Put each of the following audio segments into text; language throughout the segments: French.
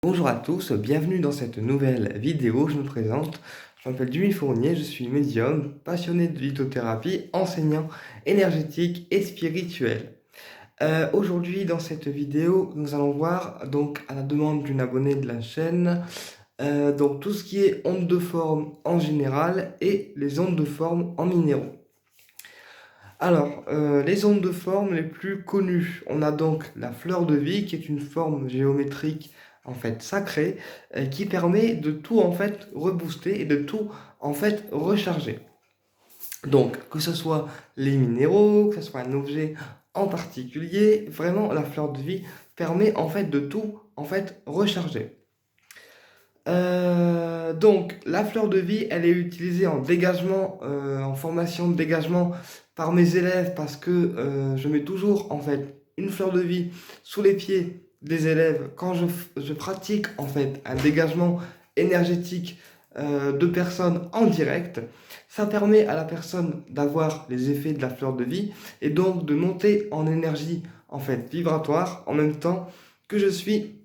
Bonjour à tous, bienvenue dans cette nouvelle vidéo. Je me présente, je m'appelle Jimmy Fournier, je suis médium, passionné de lithothérapie, enseignant énergétique et spirituel. Aujourd'hui, dans cette vidéo, nous allons voir, donc à la demande d'une abonnée de la chaîne, donc tout ce qui est ondes de forme en général et les ondes de forme en minéraux. Alors, les ondes de forme les plus connues, on a donc la fleur de vie qui est une forme géométrique en fait sacrée qui permet de tout en fait rebooster et de tout en fait recharger. Donc, que ce soit les minéraux, que ce soit un objet en particulier, vraiment la fleur de vie permet en fait de tout en fait recharger. Donc, la fleur de vie, elle est utilisée en dégagement, en formation de dégagement par mes élèves parce que je mets toujours en fait une fleur de vie sous les pieds des élèves quand je pratique en fait un dégagement énergétique de personnes en direct. Ça permet à la personne d'avoir les effets de la fleur de vie et donc de monter en énergie en fait vibratoire en même temps que je suis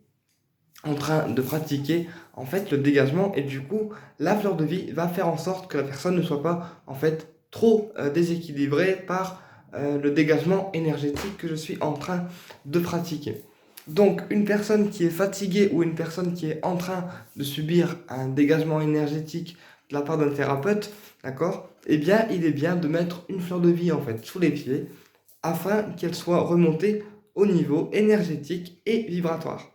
en train de pratiquer en fait le dégagement et du coup la fleur de vie va faire en sorte que la personne ne soit pas en fait trop déséquilibrée par le dégagement énergétique que je suis en train de pratiquer. Donc une personne qui est fatiguée ou une personne qui est en train de subir un dégagement énergétique de la part d'un thérapeute, d'accord, eh bien il est bien de mettre une fleur de vie en fait sous les pieds afin qu'elle soit remontée au niveau énergétique et vibratoire.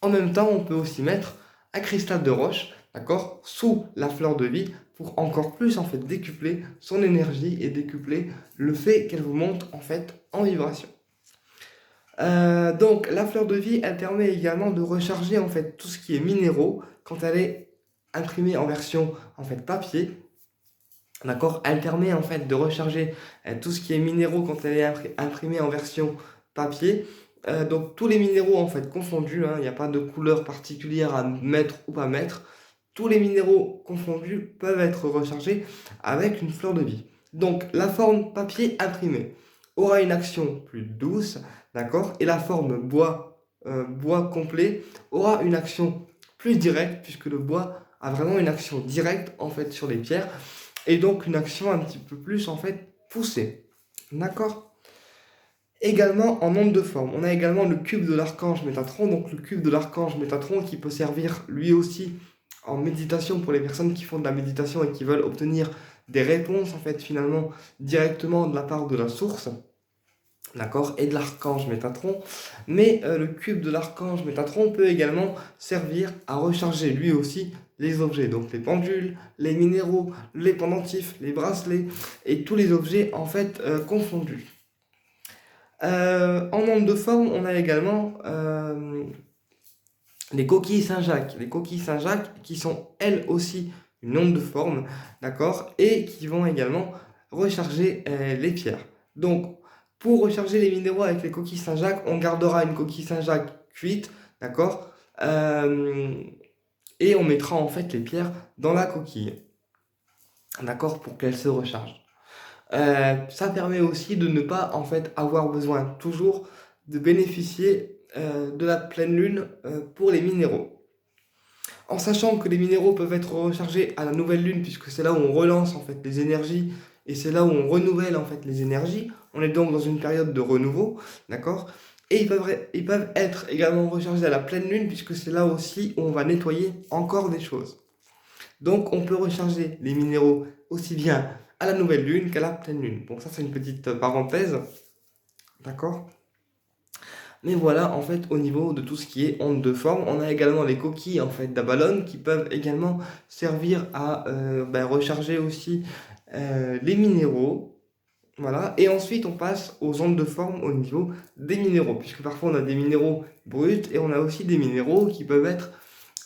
En même temps, on peut aussi mettre un cristal de roche, d'accord, sous la fleur de vie pour encore plus en fait décupler son énergie et décupler le fait qu'elle vous monte en fait en vibration. Donc la fleur de vie, elle permet également de recharger en fait tout ce qui est minéraux quand elle est imprimée en version en fait papier. D'accord, elle permet en fait de recharger tout ce qui est minéraux quand elle est imprimée en version papier. Donc tous les minéraux en fait confondus, hein, il n'y a pas de couleur particulière à mettre ou pas mettre. Tous les minéraux confondus peuvent être rechargés avec une fleur de vie. Donc la forme papier imprimé aura une action plus douce, d'accord, et la forme bois complet aura une action plus directe puisque le bois a vraiment une action directe en fait sur les pierres et donc une action un petit peu plus en fait poussée. D'accord? Également en onde de forme, on a également le cube de l'archange Métatron, donc le cube de l'archange Métatron qui peut servir lui aussi en méditation pour les personnes qui font de la méditation et qui veulent obtenir des réponses en fait finalement directement de la part de la source, d'accord, et de l'archange Métatron. Mais le cube de l'archange Métatron peut également servir à recharger lui aussi les objets, donc les pendules, les minéraux, les pendentifs, les bracelets et tous les objets en fait confondus. En onde de forme, on a également les coquilles Saint-Jacques. Les coquilles Saint-Jacques qui sont elles aussi une onde de forme, d'accord, et qui vont également recharger les pierres. Donc, pour recharger les minéraux avec les coquilles Saint-Jacques, on gardera une coquille Saint-Jacques cuite, d'accord, et on mettra en fait les pierres dans la coquille, d'accord, pour qu'elles se rechargent. Ça permet aussi de ne pas en fait avoir besoin toujours de bénéficier de la pleine lune pour les minéraux. En sachant que les minéraux peuvent être rechargés à la nouvelle lune puisque c'est là où on relance en fait les énergies et c'est là où on renouvelle en fait les énergies. On est donc dans une période de renouveau, d'accord? Et ils peuvent être également rechargés à la pleine lune puisque c'est là aussi où on va nettoyer encore des choses. Donc on peut recharger les minéraux aussi bien à la nouvelle lune qu'à la pleine lune. Bon, ça c'est une petite parenthèse, d'accord? Mais voilà, en fait, au niveau de tout ce qui est onde de forme, on a également les coquilles en fait d'Abalone qui peuvent également servir à recharger aussi les minéraux. Voilà, et ensuite on passe aux ondes de forme au niveau des minéraux, puisque parfois on a des minéraux bruts et on a aussi des minéraux qui peuvent être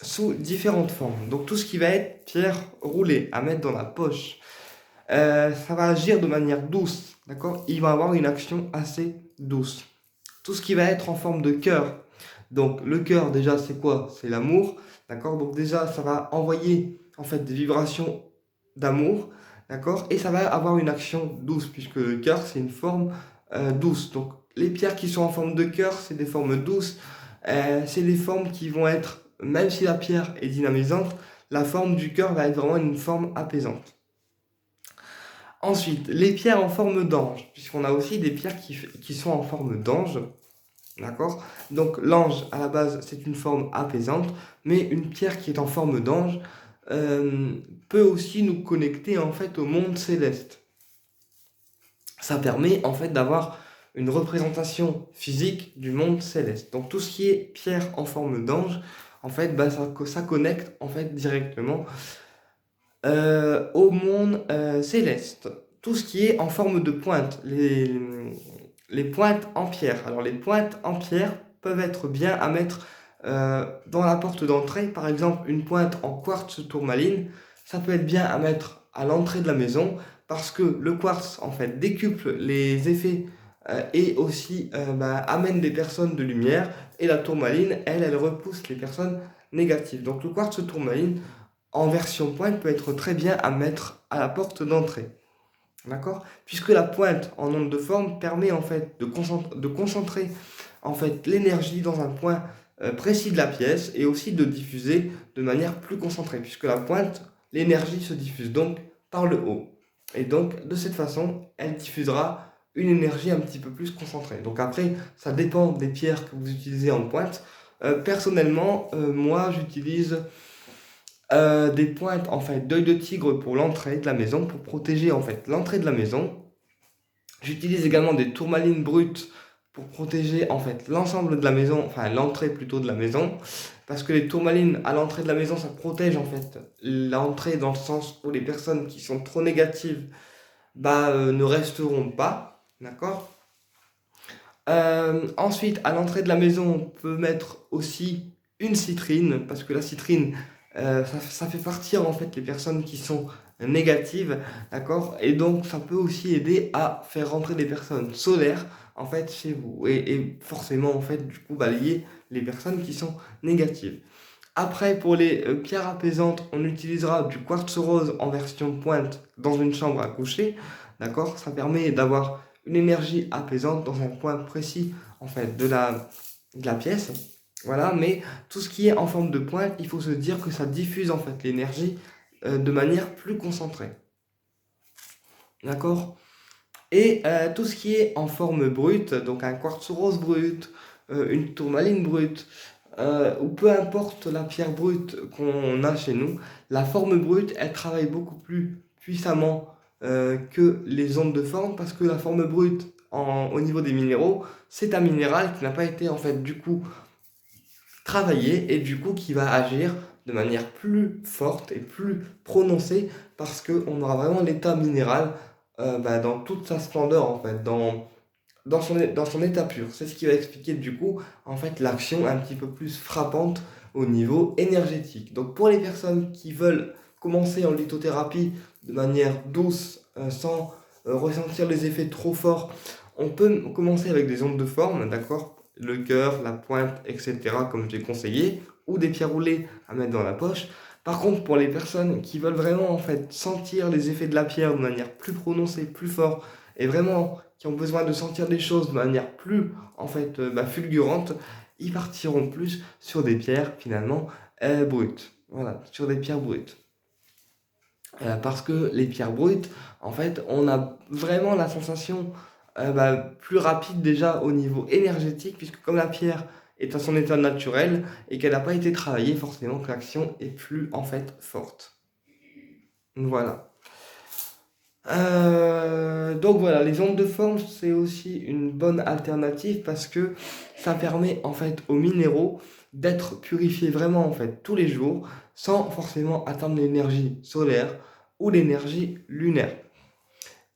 sous différentes formes. Donc tout ce qui va être pierre roulée à mettre dans la poche, ça va agir de manière douce, d'accord? Il va avoir une action assez douce. Tout ce qui va être en forme de cœur, donc le cœur déjà c'est quoi? C'est l'amour, d'accord? Donc déjà ça va envoyer en fait des vibrations d'amour, d'accord? Et ça va avoir une action douce, puisque le cœur c'est une forme douce. Donc les pierres qui sont en forme de cœur, c'est des formes douces, C'est des formes qui vont être, même si la pierre est dynamisante, la forme du cœur va être vraiment une forme apaisante. Ensuite, les pierres en forme d'ange, puisqu'on a aussi des pierres qui sont en forme d'ange, d'accord? Donc l'ange, à la base, c'est une forme apaisante, mais une pierre qui est en forme d'ange euh, peut aussi nous connecter en fait au monde céleste. Ça permet en fait d'avoir une représentation physique du monde céleste. Donc tout ce qui est pierre en forme d'ange, en fait, bah, ça connecte en fait directement au monde céleste. Tout ce qui est en forme de pointe, les pointes en pierre. Alors les pointes en pierre peuvent être bien à mettre dans la porte d'entrée. Par exemple, une pointe en quartz tourmaline, ça peut être bien à mettre à l'entrée de la maison parce que le quartz en fait décuple les effets et aussi amène des personnes de lumière, et la tourmaline, elle repousse les personnes négatives. Donc le quartz tourmaline en version pointe peut être très bien à mettre à la porte d'entrée. D'accord? Puisque la pointe en onde de forme permet en fait de concentrer en fait l'énergie dans un point précis de la pièce, et aussi de diffuser de manière plus concentrée, puisque la pointe, l'énergie se diffuse donc par le haut. Et donc de cette façon, elle diffusera une énergie un petit peu plus concentrée. Donc après, ça dépend des pierres que vous utilisez en pointe. Personnellement, moi j'utilise des pointes en fait d'œil de tigre pour l'entrée de la maison, pour protéger en fait l'entrée de la maison. J'utilise également des tourmalines brutes pour protéger en fait l'ensemble de la maison, enfin l'entrée plutôt de la maison, parce que les tourmalines à l'entrée de la maison, ça protège en fait l'entrée, dans le sens où les personnes qui sont trop négatives ne resteront pas, d'accord. Ensuite, à l'entrée de la maison, on peut mettre aussi une citrine, parce que la citrine, ça fait partir en fait les personnes qui sont négatives, d'accord? Et donc, ça peut aussi aider à faire rentrer des personnes solaires, en fait, chez vous. Et forcément, en fait, du coup, balayer les personnes qui sont négatives. Après, pour les pierres apaisantes, on utilisera du quartz rose en version pointe dans une chambre à coucher, d'accord? Ça permet d'avoir une énergie apaisante dans un point précis en fait de la pièce. Voilà, mais tout ce qui est en forme de pointe, il faut se dire que ça diffuse en fait l'énergie de manière plus concentrée. D'accord? Et tout ce qui est en forme brute, donc un quartz rose brut, une tourmaline brute, ou peu importe la pierre brute qu'on a chez nous, la forme brute, elle travaille beaucoup plus puissamment que les ondes de forme, parce que la forme brute, au niveau des minéraux, c'est un minéral qui n'a pas été en fait du coup travaillé, et du coup qui va agir de manière plus forte et plus prononcée, parce qu'on aura vraiment l'état minéral dans toute sa splendeur en fait, dans son état pur. C'est ce qui va expliquer du coup en fait l'action un petit peu plus frappante au niveau énergétique. Donc pour les personnes qui veulent commencer en lithothérapie de manière douce, sans ressentir les effets trop forts, on peut commencer avec des ondes de forme, d'accord? Le cœur, la pointe, etc., comme j'ai conseillé, ou des pierres roulées à mettre dans la poche. Par contre, pour les personnes qui veulent vraiment en fait sentir les effets de la pierre de manière plus prononcée, plus fort, et vraiment qui ont besoin de sentir les choses de manière plus en fait fulgurante, ils partiront plus sur des pierres finalement brutes. Voilà, sur des pierres brutes. Parce que les pierres brutes, en fait, on a vraiment la sensation plus rapide déjà au niveau énergétique, puisque comme la pierre est à son état naturel et qu'elle n'a pas été travaillée, forcément que l'action est plus en fait forte. Voilà. Donc voilà, les ondes de forme, c'est aussi une bonne alternative, parce que ça permet en fait aux minéraux d'être purifiés vraiment en fait tous les jours, sans forcément attendre l'énergie solaire ou l'énergie lunaire.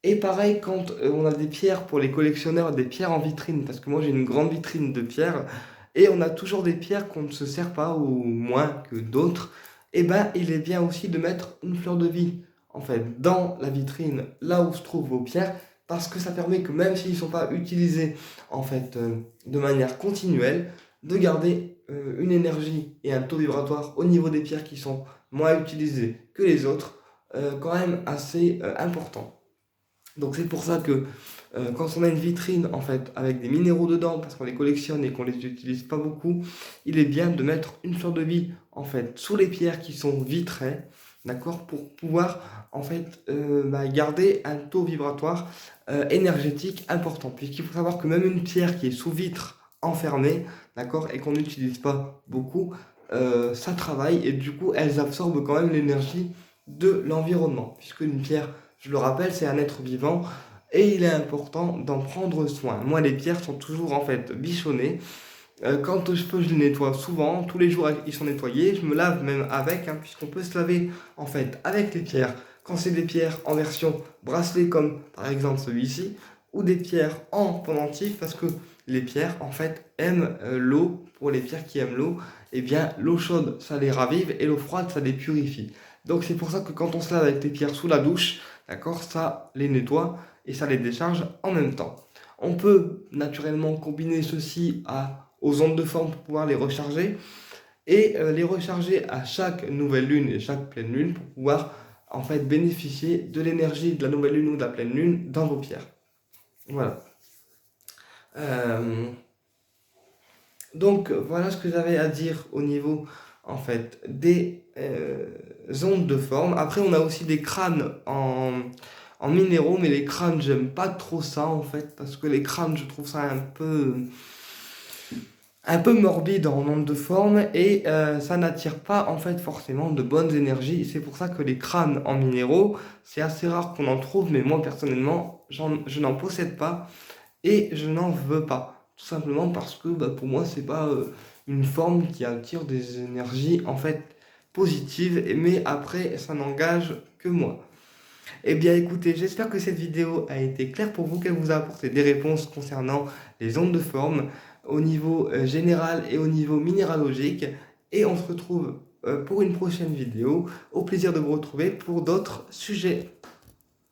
Et pareil, quand on a des pierres pour les collectionneurs, des pierres en vitrine, parce que moi j'ai une grande vitrine de pierres, et on a toujours des pierres qu'on ne se sert pas, ou moins que d'autres, et ben il est bien aussi de mettre une fleur de vie, en fait, dans la vitrine, là où se trouvent vos pierres, parce que ça permet que même s'ils ne sont pas utilisés, en fait, de manière continuelle, de garder une énergie et un taux vibratoire au niveau des pierres qui sont moins utilisées que les autres, quand même assez important. Donc c'est pour ça que quand on a une vitrine en fait avec des minéraux dedans parce qu'on les collectionne et qu'on les utilise pas beaucoup, il est bien de mettre une fleur de vie en fait sous les pierres qui sont vitrées, d'accord, pour pouvoir en fait garder un taux vibratoire énergétique important. Puisqu'il faut savoir que même une pierre qui est sous vitre enfermée, d'accord, et qu'on n'utilise pas beaucoup, ça travaille et du coup elles absorbent quand même l'énergie de l'environnement. Puisque une pierre, je le rappelle, c'est un être vivant et il est important d'en prendre soin. Moi, les pierres sont toujours en fait bichonnées. Quand je peux, je les nettoie souvent. Tous les jours, ils sont nettoyés. Je me lave même avec, hein, puisqu'on peut se laver en fait avec les pierres. Quand c'est des pierres en version bracelet, comme par exemple celui-ci, ou des pierres en pendentif, parce que les pierres en fait aiment l'eau. Pour les pierres qui aiment l'eau, eh bien l'eau chaude ça les ravive et l'eau froide ça les purifie. Donc c'est pour ça que quand on se lave avec les pierres sous la douche, d'accord, ça les nettoie et ça les décharge en même temps. On peut naturellement combiner ceci aux ondes de forme pour pouvoir les recharger et les recharger à chaque nouvelle lune et chaque pleine lune pour pouvoir en fait bénéficier de l'énergie de la nouvelle lune ou de la pleine lune dans vos pierres. Voilà. Euh, donc voilà ce que j'avais à dire au niveau en fait des ondes de forme. Après on a aussi des crânes en minéraux, mais les crânes j'aime pas trop ça en fait parce que les crânes je trouve ça un peu morbide en ondes de forme et ça n'attire pas en fait forcément de bonnes énergies. C'est pour ça que les crânes en minéraux, c'est assez rare qu'on en trouve, mais moi personnellement, je n'en possède pas et je n'en veux pas. Tout simplement parce que pour moi, c'est pas une forme qui attire des énergies en fait positives, mais après, ça n'engage que moi. Eh bien écoutez, j'espère que cette vidéo a été claire pour vous, qu'elle vous a apporté des réponses concernant les ondes de forme au niveau général et au niveau minéralogique. Et on se retrouve pour une prochaine vidéo. Au plaisir de vous retrouver pour d'autres sujets.